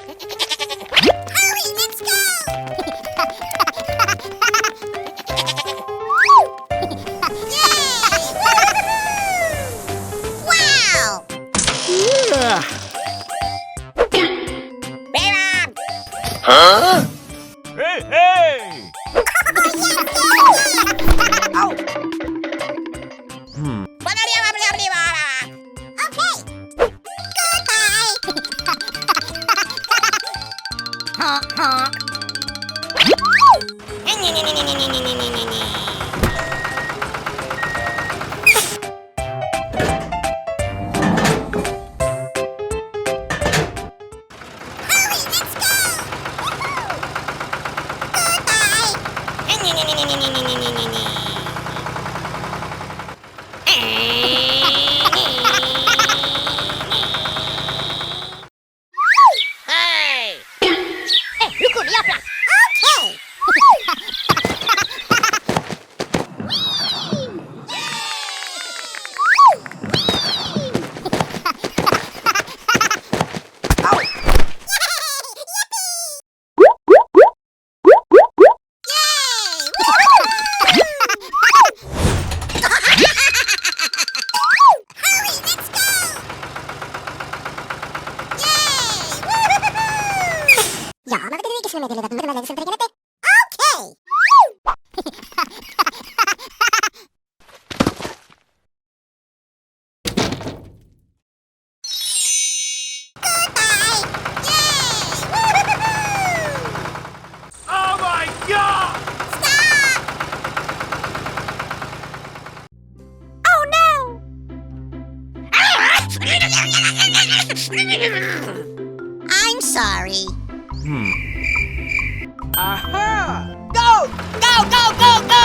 Hurry, let's go! Yay! Wow! Yeah. Huh? Hey, hey! Oh! Hmm. Okay! Goodbye! Honk, honk. Hurry, let's go! Hey! Look at me, Okay! Okay! Goodbye! Yay! Oh my God! Stop! Oh no! I'm sorry. Hmm. Aha! Go! Go, go, go, go!